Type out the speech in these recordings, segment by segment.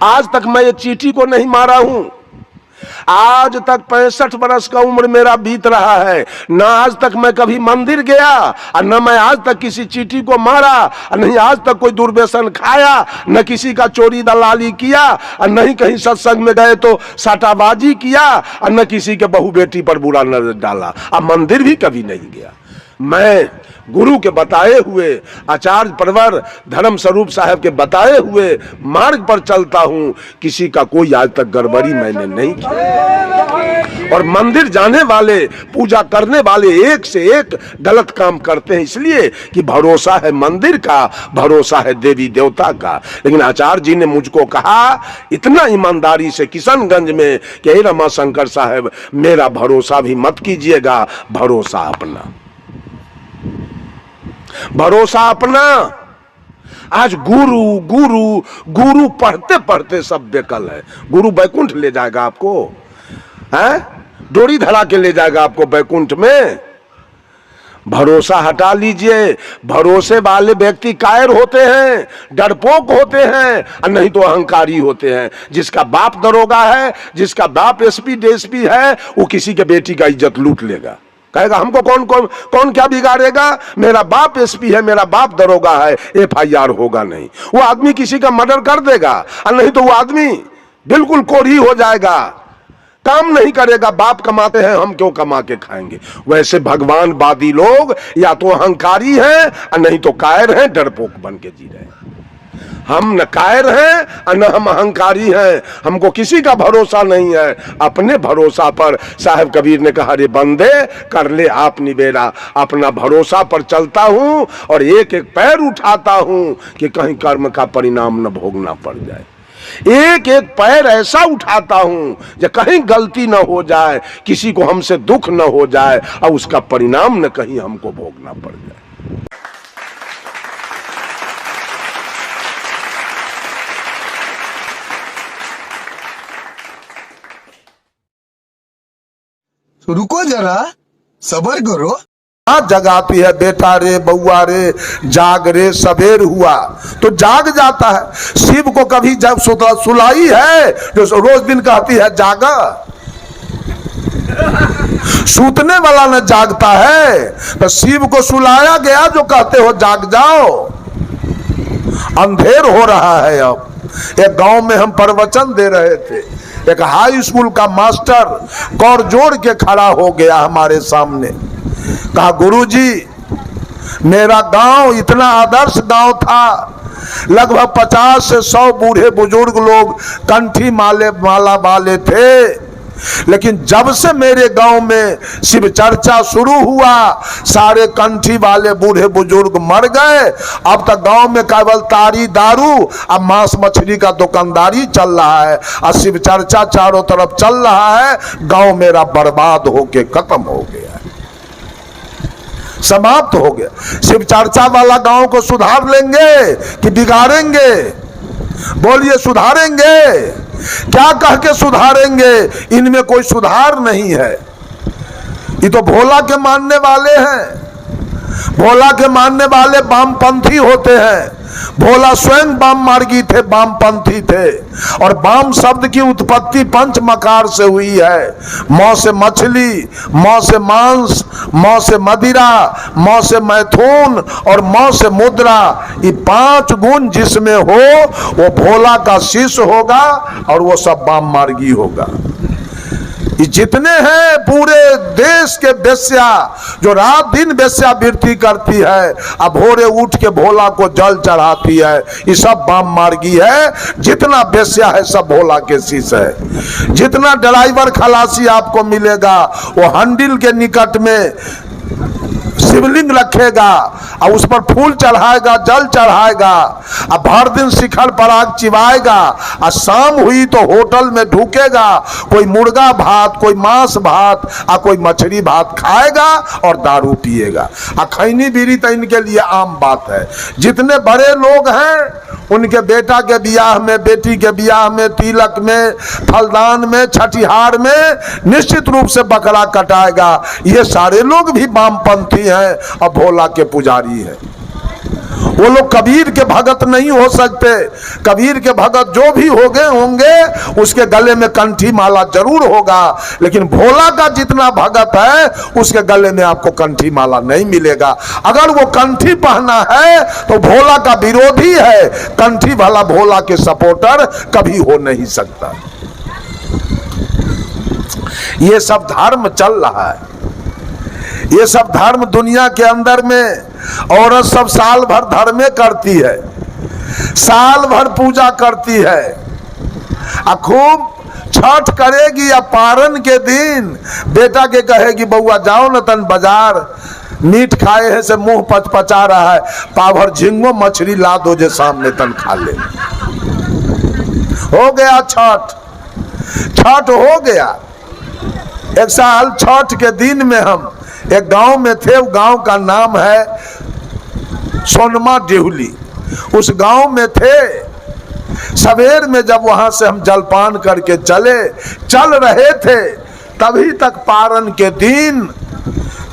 आज तक मैं ये चींटी को नहीं मारा हूं। आज तक 65 बरस का उम्र मेरा बीत रहा है, न आज तक मैं कभी मंदिर गया और न मैं आज तक किसी चींटी को मारा, और नहीं आज तक कोई दुर्व्यसन खाया, न किसी का चोरी दलाली किया, और नहीं कहीं सत्संग में गए तो साटाबाजी किया, और न किसी के बहू बेटी पर बुरा नजर डाला, और मंदिर भी कभी नहीं गया। मैं गुरु के बताए हुए, आचार्य परवर धर्म स्वरूप साहब के बताए हुए मार्ग पर चलता हूं। किसी का कोई आज तक गड़बड़ी मैंने नहीं की। और मंदिर जाने वाले, पूजा करने वाले एक से एक गलत काम करते हैं, इसलिए कि भरोसा है मंदिर का, भरोसा है देवी देवता का। लेकिन आचार्य जी ने मुझको कहा इतना ईमानदारी से किशनगंज में कि हे रमा शंकर साहब, मेरा भरोसा भी मत कीजिएगा, भरोसा अपना, भरोसा अपना। आज गुरु गुरु गुरु पढ़ते पढ़ते सब बेकल है। गुरु बैकुंठ ले जाएगा आपको, हैं? डोरी धरा के ले जाएगा आपको बैकुंठ में। भरोसा हटा लीजिए। भरोसे वाले व्यक्ति कायर होते हैं, डरपोक होते हैं, और नहीं तो अहंकारी होते हैं। जिसका बाप दरोगा है, जिसका बाप एसपी डीएसपी है, वो किसी के बेटी का इज्जत लूट लेगा। कहेगा हमको कौन क्या बिगाड़ेगा, मेरा बाप एसपी है, मेरा बाप दरोगा है, एफआईआर होगा नहीं। वो आदमी किसी का मर्डर कर देगा, और नहीं तो वो आदमी बिल्कुल कोढ़ी हो जाएगा, काम नहीं करेगा। बाप कमाते हैं, हम क्यों कमा के खाएंगे। वैसे भगवानवादी लोग या तो अहंकारी हैं और नहीं तो कायर हैं, डरपोक बन के जी रहे हैं। हम न कायर हैं और न हम अहंकारी हैं। हमको किसी का भरोसा नहीं है, अपने भरोसा पर। साहब कबीर ने कहा, रे बंदे कर ले आप निबेरा। अपना भरोसा पर चलता हूं और एक एक पैर उठाता हूं कि कहीं कर्म का परिणाम न भोगना पड़ जाए। एक एक पैर ऐसा उठाता हूं कि कहीं गलती न हो जाए, किसी को हमसे दुख न हो जाए और उसका परिणाम न कहीं हमको भोगना पड़ जाए। तो रुको जरा, सबर करो। जगाती है, बेटा रे बउआ रे जाग रे, सबेर हुआ तो जाग जाता है। शिव को कभी जब सुलाई है जो रोज दिन कहती है जागा, सूतने वाला न जागता है। तो शिव को सुलाया गया जो कहते हो जाग जाओ। अंधेर हो रहा है। अब एक गांव में हम प्रवचन दे रहे थे, एक हाई स्कूल का मास्टर कौर जोड़ के खड़ा हो गया हमारे सामने। कहा, गुरुजी मेरा गांव इतना आदर्श गांव था, लगभग 50 से 100 बूढ़े बुजुर्ग लोग कंठी माला वाले थे, लेकिन जब से मेरे गांव में शिव चर्चा शुरू हुआ, सारे कंठी वाले बूढ़े बुजुर्ग मर गए। अब तक गांव में केवल तारी दारू और मांस मछली का दुकानदारी चल रहा है, और शिव चर्चा चारों तरफ चल रहा है। गांव मेरा बर्बाद होके खत्म हो गया, समाप्त हो गया। शिव चर्चा वाला गांव को सुधार लेंगे कि बिगाड़ेंगे? बोलिए, सुधारेंगे? क्या कह के सुधारेंगे? इनमें कोई सुधार नहीं है। ये तो भोला के मानने वाले हैं। भोला के मानने वाले वामपंथी होते हैं। भोला स्वयं वाम मार्गी थे, वामपंथी थे। और वाम शब्द की उत्पत्ति पंच मकार से हुई है। मौ से मछली, मौ से मांस, मौ से मदिरा, मौ से मैथुन और मौ से मुद्रा। ये 5 गुण जिसमें हो वो भोला का शिष्य होगा और वो सब वाम मार्गी होगा। ये जितने हैं पूरे देश के वेश्या जो रात दिन वेश्यावृत्ति करती है, अब भोरे उठ के भोला को जल चढ़ाती है, ये सब वाम मार्गी है। जितना वेश्या है सब भोला के शिष्य है। जितना ड्राइवर खलासी आपको मिलेगा वो हंडिल के निकट में शिवलिंग रखेगा और उस पर फूल चढ़ाएगा, जल चढ़ाएगा, और भर दिन शिखर पर आग चिबाएगा, और शाम हुई तो होटल में ढूकेगा। कोई मुर्गा भात, कोई मांस भात और कोई मछली भात खाएगा और दारू पिएगा। और खैनी बीड़ी तो इनके लिए आम बात है। जितने बड़े लोग हैं उनके बेटा के ब्याह में, बेटी के ब्याह में, तिलक में, फलदान में, छठिहार में निश्चित रूप से बकरा कटाएगा। ये सारे लोग भी वामपंथी हैं और भोला के पुजारी हैं। वो लोग कबीर के भगत नहीं हो सकते। कबीर के भगत जो भी हो गए होंगे उसके गले में कंठी माला जरूर होगा, लेकिन भोला का जितना भगत है उसके गले में आपको कंठी माला नहीं मिलेगा। अगर वो कंठी पहना है तो भोला का विरोधी है, कंठी वाला भोला के सपोर्टर कभी हो नहीं सकता। ये सब धर्म चल रहा है, ये सब धर्म दुनिया के अंदर में। औरत सब साल भर धर्मे करती है, साल भर पूजा करती है, खूब छठ करेगी या पारन के दिन बेटा के कहेगी बउआ जाओ न तन बाजार, मीट खाए है से मुंह पचपचा रहा है, पाभर झिंगो मछली ला दो जे सामने तन खा ले। हो गया छठ, छठ हो गया। एक साल छठ के दिन में हम एक गांव में थे, गांव का नाम है सोनमा डेहुली। उस गांव में थे, सवेर में जब वहां से हम जलपान करके चल रहे थे, तभी तक पारन के दिन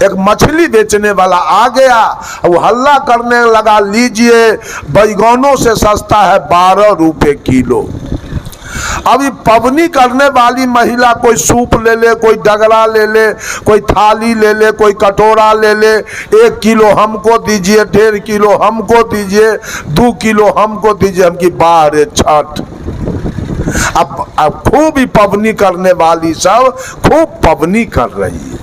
एक मछली बेचने वाला आ गया। वो हल्ला करने लगा, लीजिए बैगनों से सस्ता है 12 रुपए किलो। अभी पवनी करने वाली महिला कोई सूप ले ले, कोई डगरा ले ले, कोई थाली ले ले, कोई कटोरा ले ले, 1 किलो हमको दीजिए, 1.5 किलो हमको दीजिए, 2 किलो हमको दीजिए। हम की बाहर छठ। अब खूब ही पवनी करने वाली सब खूब पवनी कर रही है।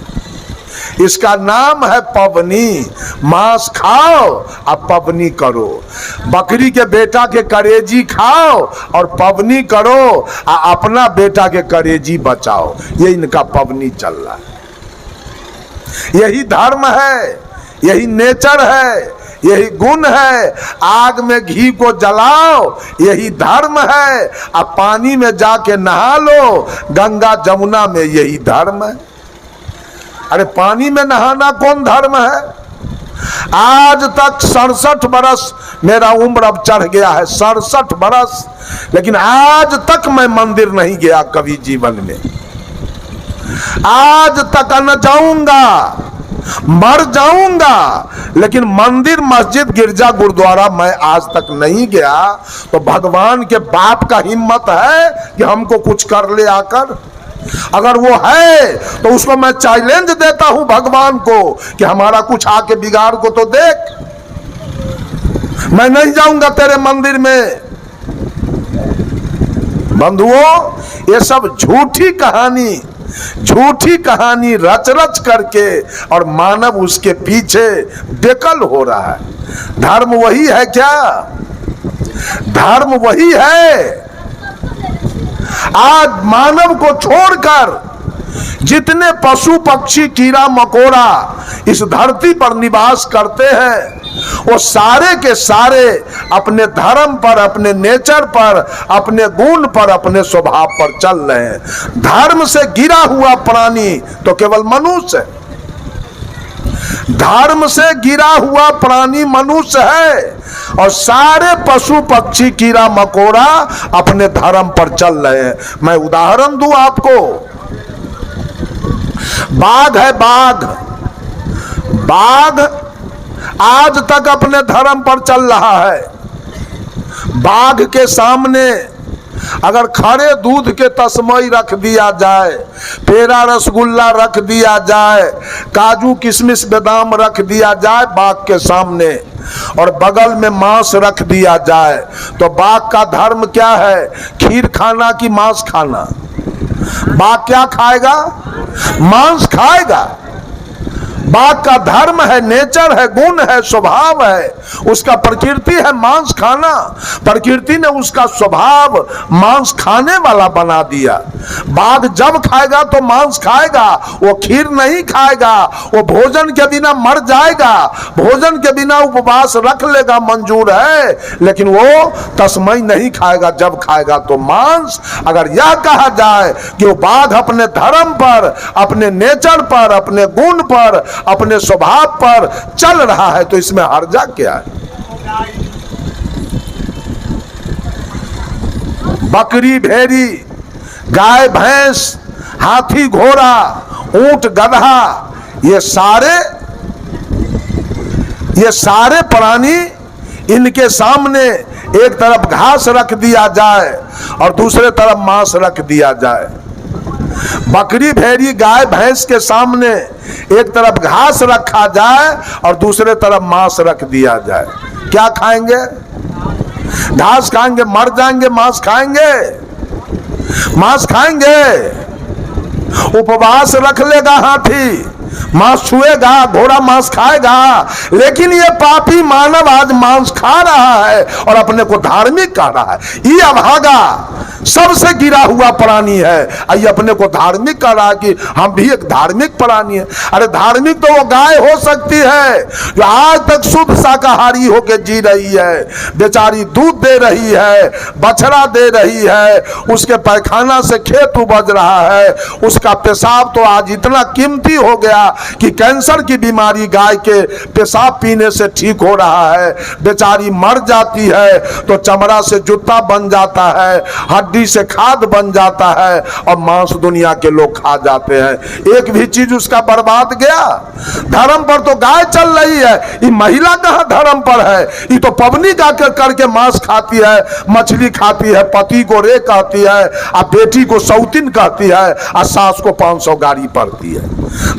इसका नाम है पवनी। मांस खाओ और पवनी करो, बकरी के बेटा के करेजी खाओ और पवनी करो, और अपना बेटा के करेजी बचाओ। ये इनका पवनी चल रहा है। यही धर्म है, यही नेचर है, यही गुण है। आग में घी को जलाओ, यही धर्म है। अब पानी में जाके नहा लो, गंगा जमुना में, यही धर्म है। अरे पानी में नहाना कौन धर्म है? आज तक 67 बरस मेरा उम्र अब चढ़ गया है, 67 बरस, लेकिन आज तक मैं मंदिर नहीं गया कभी जीवन में। आज तक न जाऊंगा, मर जाऊंगा, लेकिन मंदिर, मस्जिद, गिरजा, गुरुद्वारा मैं आज तक नहीं गया। तो भगवान के बाप का हिम्मत है कि हमको कुछ कर ले आकर? अगर वो है तो उसको मैं चैलेंज देता हूं भगवान को कि हमारा कुछ आके बिगाड़ को तो देख। मैं नहीं जाऊंगा तेरे मंदिर में। बंधुओं, ये सब झूठी कहानी रच रच करके और मानव उसके पीछे बेकल हो रहा है। धर्म वही है क्या? धर्म वही है। आज मानव को छोड़कर जितने पशु पक्षी कीड़ा मकोड़ा इस धरती पर निवास करते हैं, वो सारे के सारे अपने धर्म पर, अपने नेचर पर, अपने गुण पर, अपने स्वभाव पर चल रहे हैं। धर्म से गिरा हुआ प्राणी तो केवल मनुष्य है। धर्म से गिरा हुआ प्राणी मनुष्य है, और सारे पशु पक्षी कीड़ा मकोड़ा अपने धर्म पर चल रहे हैं। मैं उदाहरण दूं आपको, बाघ है, बाघ आज तक अपने धर्म पर चल रहा है। बाघ के सामने अगर खड़े दूध के तस्मई रख दिया जाए, पेड़ा रसगुल्ला रख दिया जाए, काजू किशमिश बादाम रख दिया जाए बाघ के सामने, और बगल में मांस रख दिया जाए, तो बाघ का धर्म क्या है? खीर खाना कि मांस खाना? बाघ क्या खाएगा? मांस खाएगा। बाघ का धर्म है, नेचर है, गुण है, स्वभाव है, उसका प्रकृति है मांस खाना। प्रकृति ने उसका स्वभाव मांस खाने वाला बना दिया। बाघ जब खाएगा तो मांस खाएगा, वो खीर नहीं खाएगा, वो भोजन के बिना मर जाएगा, भोजन के बिना उपवास रख लेगा, मंजूर है, लेकिन वो तस्मई नहीं खाएगा, जब खाएगा तो मांस। अगर यह कहा जाए कि वो बाघ अपने धर्म पर, अपने नेचर पर, अपने गुण पर, अपने स्वभाव पर चल रहा है, तो इसमें हर्जा क्या है? बकरी भेड़ी, गाय भैंस, हाथी घोड़ा, ऊंट गधा, ये सारे प्राणी इनके सामने एक तरफ घास रख दिया जाए और दूसरे तरफ मांस रख दिया जाए। बकरी भेड़ी गाय भैंस के सामने एक तरफ घास रखा जाए और दूसरे तरफ मांस रख दिया जाए, क्या खाएंगे? घास खाएंगे, मर जाएंगे। मांस खाएंगे? मांस खाएंगे? उपवास रख लेगा हाथी, मांस छुएगा, घोड़ा मांस खाएगा, लेकिन ये पापी मानव आज मांस खा रहा है और अपने को धार्मिक कह रहा है। ये अभागा सबसे गिरा हुआ प्राणी है, ये अपने को धार्मिक कह रहा है कि हम भी एक धार्मिक प्राणी है। अरे धार्मिक तो वो गाय हो सकती है जो आज तक शुद्ध शाकाहारी होकर जी रही है, बेचारी दूध दे रही है, बछड़ा दे रही है, उसके पैखाना से खेत उपज रहा है, उसका पेशाब तो आज इतना कीमती हो गया कि कैंसर की बीमारी गाय के पेशाब पीने से ठीक हो रहा है। बेचारी मर जाती है तो चमड़ा से जूता बन जाता है, हड्डी से खाद बन जाता है और मांस दुनिया के लोग खा जाते हैं। एक भी चीज उसका बर्बाद गया। धर्म पर तो गाय चल रही है, ये महिला कहाँ धर्म पर है? ये तो पबनी का करके मांस खाती है, मछली खाती है, पति को रे कहती है, और बेटी को सौतीन कहती है, और सास को 500 गाड़ी पड़ती है।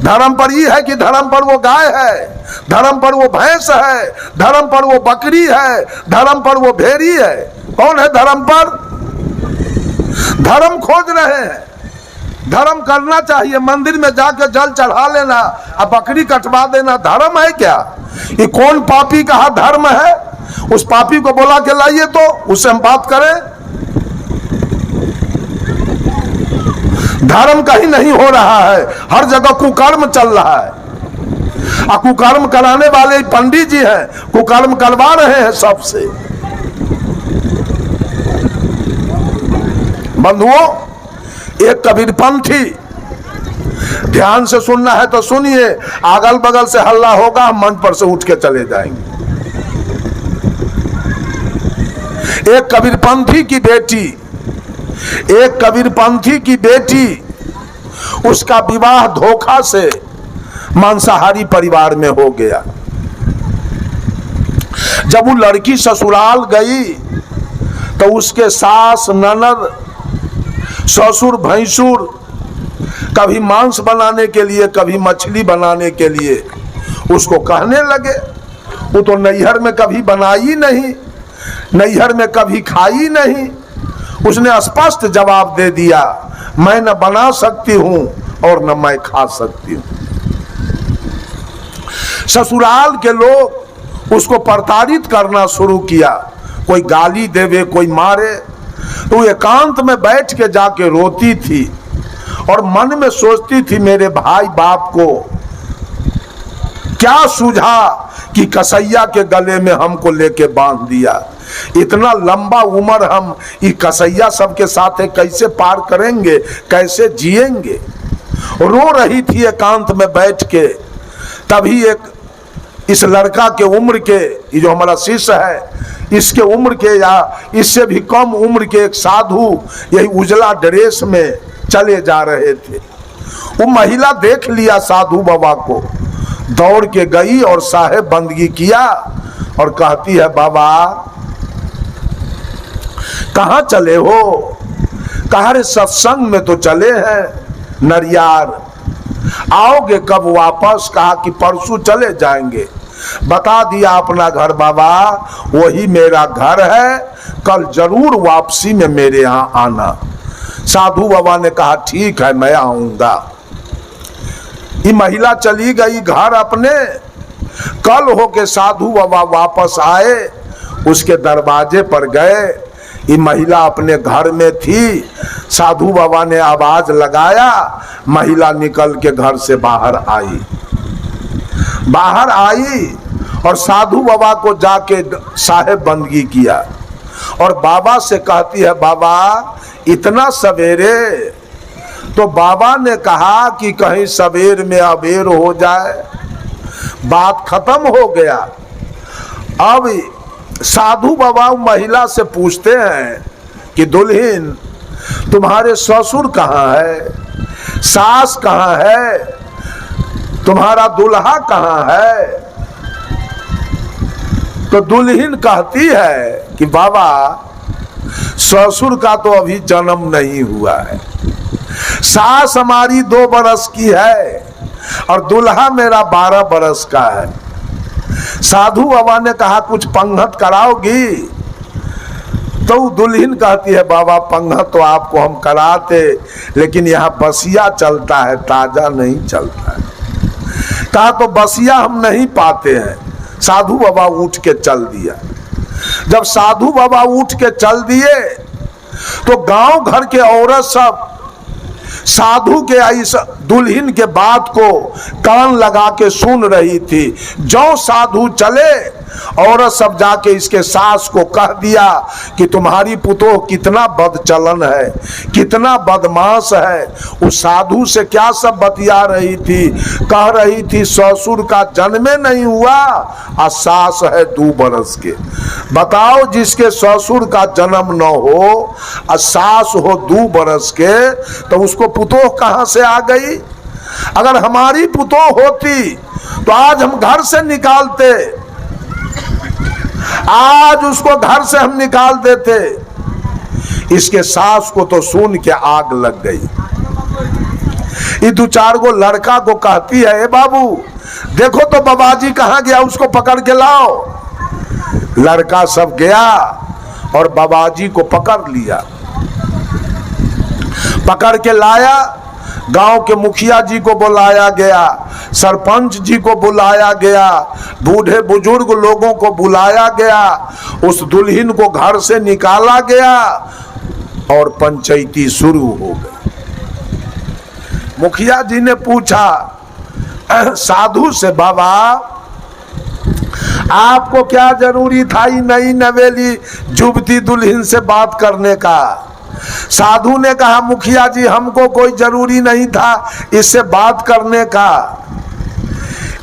धर्म पर ये है कि धर्म पर वो गाय है, धर्म पर वो भैंस है, धर्म पर वो बकरी है, धर्म पर वो भेड़ी है। कौन है धर्म पर? धर्म खोज रहे हैं। धर्म करना चाहिए, मंदिर में जाकर जल चढ़ा लेना और बकरी कटवा देना धर्म है क्या? ये कौन पापी कहा धर्म है? उस पापी को बोला के लाइए तो उससे हम बात करें। धर्म कहीं नहीं हो रहा है, हर जगह कुकर्म चल रहा है। कुकर्म कराने वाले पंडित जी हैं, कुकर्म करवा रहे हैं सबसे। बंधुओं, एक कबीरपंथी, ध्यान से सुनना है तो सुनिए, अगल बगल से हल्ला होगा, हम मंच पर से उठ के चले जाएंगे। एक कबीरपंथी की बेटी, एक कबीरपंथी की बेटी, उसका विवाह धोखा से मांसाहारी परिवार में हो गया। जब वो लड़की ससुराल गई तो उसके सास, ननद, ससुर, भैंसुर कभी मांस बनाने के लिए, कभी मछली बनाने के लिए उसको कहने लगे। वो तो नैहर में कभी बनाई नहीं, नैहर में कभी खाई नहीं। उसने स्पष्ट जवाब दे दिया, मैं न बना सकती हूं और न मैं खा सकती हूं। ससुराल के लोग उसको प्रताड़ित करना शुरू किया, कोई गाली देवे, कोई मारे। तो एकांत में बैठ के जाके रोती थी और मन में सोचती थी, मेरे भाई बाप को क्या सूझा कि कसैया के गले में हमको लेके बांध दिया। इतना लंबा उम्र हम ये कसैया सबके साथ कैसे पार करेंगे, कैसे जिएंगे। रो रही थी एकांत में बैठ के। तभी एक इस लड़का के उम्र के, ये जो हमारा शिष्य है, इसके उम्र के या इससे भी कम उम्र के एक साधु यही उजला ड्रेस में चले जा रहे थे। वो महिला देख लिया साधु बाबा को, दौड़ के गई और साहेब बंदगी किया और कहती है, बाबा कहाँ चले हो? कहा, रे सत्संग में तो चले हैं नरियार, आओगे कब वापस? कहा कि परसों चले जाएंगे। बता दिया अपना घर, बाबा वही मेरा घर है, कल जरूर वापसी में मेरे यहाँ आना। साधु बाबा ने कहा ठीक है, मैं आऊंगा। ये महिला चली गई घर अपने। कल होके साधु बाबा वापस आए, उसके दरवाजे पर गए। ये महिला अपने घर में थी। साधु बाबा ने आवाज लगाया, महिला निकल के घर से बाहर आई। बाहर आई और साधु बाबा को जाके साहेब बंदगी किया और बाबा से कहती है, बाबा इतना सवेरे? तो बाबा ने कहा कि कहीं सवेर में अबेर हो जाए। बात खत्म हो गया। अब साधु बाबा महिला से पूछते हैं कि दुल्हन तुम्हारे ससुर कहाँ है, सास कहाँ है, तुम्हारा दुल्हा कहाँ है? तो दुल्हन कहती है कि बाबा ससुर का तो अभी जन्म नहीं हुआ है, सास हमारी 2 बरस की है और दूल्हा मेरा 12 बरस का है। साधु बाबा ने कहा कुछ पंगत कराओगी? तो दुल्हन कहती है बाबा पंगत तो आपको हम कराते, लेकिन यहाँ बसिया चलता है, ताजा नहीं चलता है। कहा तो बसिया हम नहीं पाते हैं। साधु बाबा उठ के चल दिया। जब साधु बाबा उठ के चल दिए तो गांव घर के औरत सब साधु के इस दुल्हन के बात को कान लगा के सुन रही थी। जो साधु चले औरत सब जाके इसके सास को कह दिया कि तुम्हारी पुतोह कितना बदचलन है, कितना बदमाश है। उस साधु से क्या सब बतिया रही थी, कह रही थी ससुर का जन्मे नहीं हुआ और सास है 2 बरस के। बताओ जिसके ससुर का जन्म न हो और सास हो 2 बरस के, तो उसको पुतोह कहां से आ गई? अगर हमारी पुतोह होती तो आज हम घर से निकालते, आज उसको घर से हम निकाल देते। इसके सास को तो सुन के आग लग गई। ये 2-4 गो लड़का को कहती है, ए बाबू देखो तो बाबाजी कहां गया, उसको पकड़ के लाओ। लड़का सब गया और बाबाजी को पकड़ लिया। पकड़ के लाया, गांव के मुखिया जी को बुलाया गया, सरपंच जी को बुलाया गया, बूढ़े बुजुर्ग लोगों को बुलाया गया। उस दुल्हन को घर से निकाला गया और पंचायती शुरू हो गई। मुखिया जी ने पूछा साधु से, बाबा आपको क्या जरूरी था नई नवेली जुबती दुल्हन से बात करने का? साधु ने कहा मुखिया जी हमको कोई जरूरी नहीं था इससे बात करने का,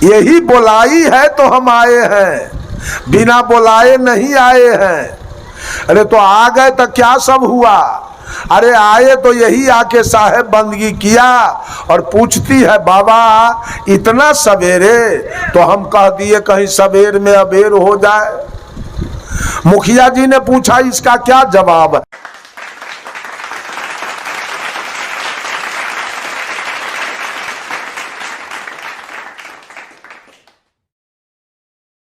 यही बुलाई है तो हम आए हैं, बिना बुलाए नहीं आए हैं। अरे तो आ गए तो क्या सब हुआ? अरे आए तो यही आके साहेब बंदगी किया और पूछती है बाबा इतना सवेरे, तो हम कह दिए कहीं सवेर में अबेर हो जाए। मुखिया जी ने पूछा इसका क्या जवाब है?